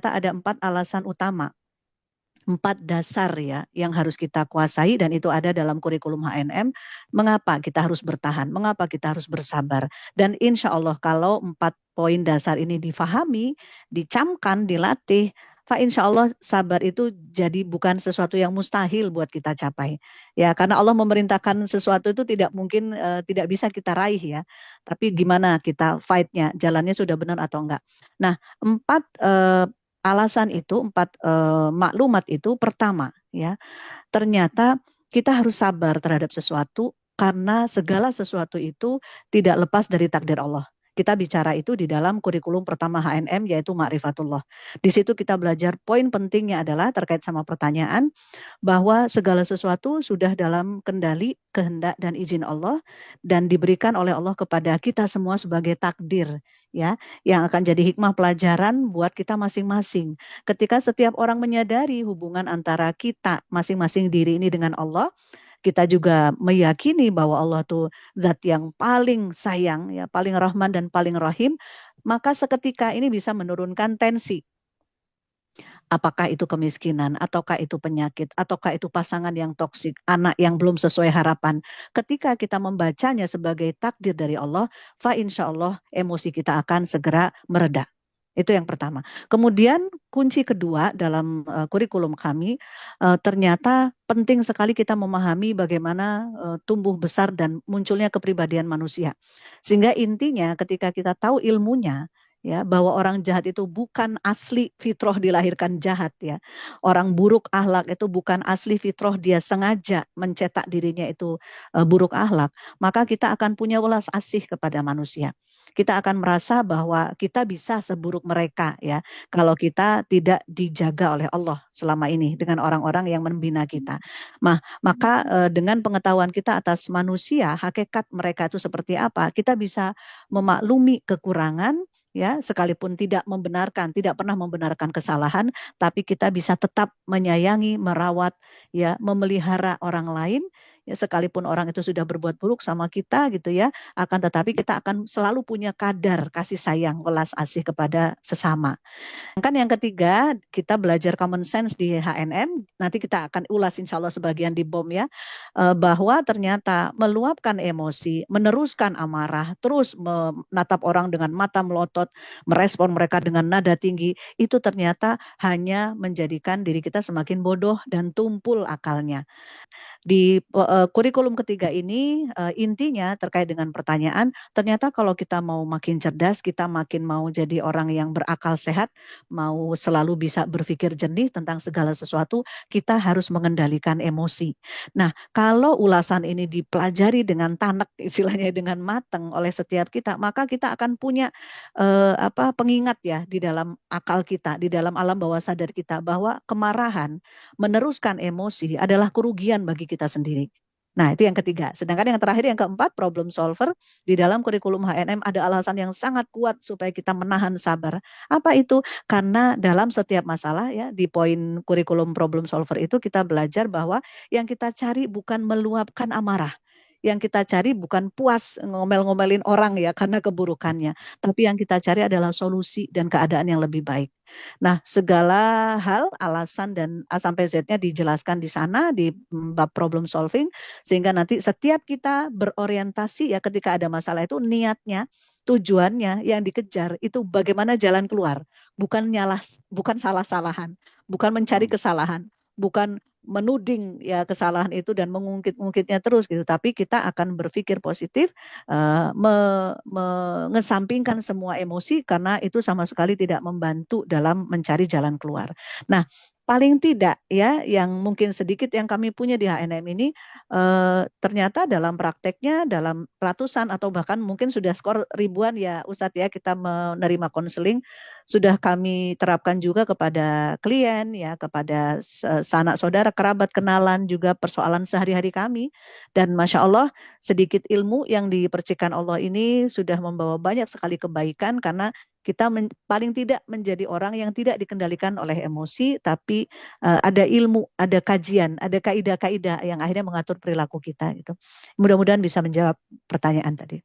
ada 4 alasan utama, 4 dasar ya yang harus kita kuasai, dan itu ada dalam kurikulum HNM. Mengapa kita harus bertahan? Mengapa kita harus bersabar? Dan insya Allah kalau 4 poin dasar ini difahami, dicamkan, dilatih, insya Allah sabar itu jadi bukan sesuatu yang mustahil buat kita capai. Ya, karena Allah memerintahkan sesuatu itu tidak mungkin, tidak bisa kita raih ya. Tapi gimana kita fight-nya, jalannya sudah benar atau enggak. Nah, 4 alasan itu, 4 maklumat itu, pertama ya, ternyata kita harus sabar terhadap sesuatu karena segala sesuatu itu tidak lepas dari takdir Allah. Kita bicara itu di dalam kurikulum pertama HNM, yaitu Ma'rifatullah. Di situ kita belajar poin pentingnya adalah terkait sama pertanyaan bahwa segala sesuatu sudah dalam kendali, kehendak dan izin Allah, dan diberikan oleh Allah kepada kita semua sebagai takdir ya, yang akan jadi hikmah pelajaran buat kita masing-masing. Ketika setiap orang menyadari hubungan antara kita masing-masing diri ini dengan Allah, kita juga meyakini bahwa Allah tuh zat yang paling sayang ya, paling rahman dan paling rahim, maka seketika ini bisa menurunkan tensi. Apakah itu kemiskinan, ataukah itu penyakit, ataukah itu pasangan yang toksik, anak yang belum sesuai harapan. Ketika kita membacanya sebagai takdir dari Allah, insya Allah emosi kita akan segera mereda. Itu yang pertama. Kemudian kunci kedua dalam kurikulum kami, ternyata penting sekali kita memahami bagaimana tumbuh besar dan munculnya kepribadian manusia. Sehingga intinya ketika kita tahu ilmunya, ya, bahwa orang jahat itu bukan asli fitrah dilahirkan jahat ya. Orang buruk akhlak itu bukan asli fitrah dia sengaja mencetak dirinya itu buruk akhlak, maka kita akan punya welas asih kepada manusia. Kita akan merasa bahwa kita bisa seburuk mereka ya kalau kita tidak dijaga oleh Allah selama ini dengan orang-orang yang membina kita. Maka dengan pengetahuan kita atas manusia, hakikat mereka itu seperti apa, kita bisa memaklumi kekurangan ya, sekalipun tidak pernah membenarkan kesalahan, tapi kita bisa tetap menyayangi, merawat ya, memelihara orang lain ya, sekalipun orang itu sudah berbuat buruk sama kita gitu ya, akan tetapi kita akan selalu punya kadar kasih sayang, welas asih kepada sesama. Kan yang ketiga, kita belajar common sense di HNM, nanti kita akan ulas insya Allah sebagian di BOM ya, bahwa ternyata meluapkan emosi, meneruskan amarah, terus menatap orang dengan mata melotot, merespon mereka dengan nada tinggi, itu ternyata hanya menjadikan diri kita semakin bodoh dan tumpul akalnya. Di kurikulum ketiga ini intinya terkait dengan pertanyaan, ternyata kalau kita mau makin cerdas, kita makin mau jadi orang yang berakal sehat, mau selalu bisa berpikir jernih tentang segala sesuatu, kita harus mengendalikan emosi. Nah, kalau ulasan ini dipelajari dengan tanak, istilahnya dengan matang oleh setiap kita, maka kita akan punya pengingat ya di dalam akal kita, di dalam alam bawah sadar kita, bahwa kemarahan, meneruskan emosi adalah kerugian bagi kita sendiri. Nah, itu yang ketiga. Sedangkan yang terakhir, yang keempat, problem solver. Di dalam kurikulum HNM ada alasan yang sangat kuat supaya kita menahan sabar. Apa itu? Karena dalam setiap masalah ya, di poin kurikulum problem solver itu kita belajar bahwa yang kita cari bukan meluapkan amarah. Yang kita cari bukan puas ngomel-ngomelin orang ya karena keburukannya, tapi yang kita cari adalah solusi dan keadaan yang lebih baik. Nah, segala hal, alasan dan A sampai Z-nya dijelaskan di sana di bab problem solving, sehingga nanti setiap kita berorientasi ya ketika ada masalah itu niatnya, tujuannya yang dikejar itu bagaimana jalan keluar, bukan salah-salahan, bukan mencari kesalahan, bukan menuding ya kesalahan itu dan mengungkit-ungkitnya terus gitu, tapi kita akan berpikir positif, mengesampingkan semua emosi karena itu sama sekali tidak membantu dalam mencari jalan keluar. Nah, paling tidak ya yang mungkin sedikit yang kami punya di HNM ini, ternyata dalam prakteknya dalam ratusan atau bahkan mungkin sudah skor ribuan ya Ustadz ya kita menerima konseling, sudah kami terapkan juga kepada klien ya, kepada sanak saudara, kerabat, kenalan, juga persoalan sehari-hari kami. Dan Masya Allah, sedikit ilmu yang dipercikan Allah ini sudah membawa banyak sekali kebaikan karena kita paling tidak menjadi orang yang tidak dikendalikan oleh emosi, tapi ada ilmu, ada kajian, ada kaidah-kaidah yang akhirnya mengatur perilaku kita. Gitu. Mudah-mudahan bisa menjawab pertanyaan tadi.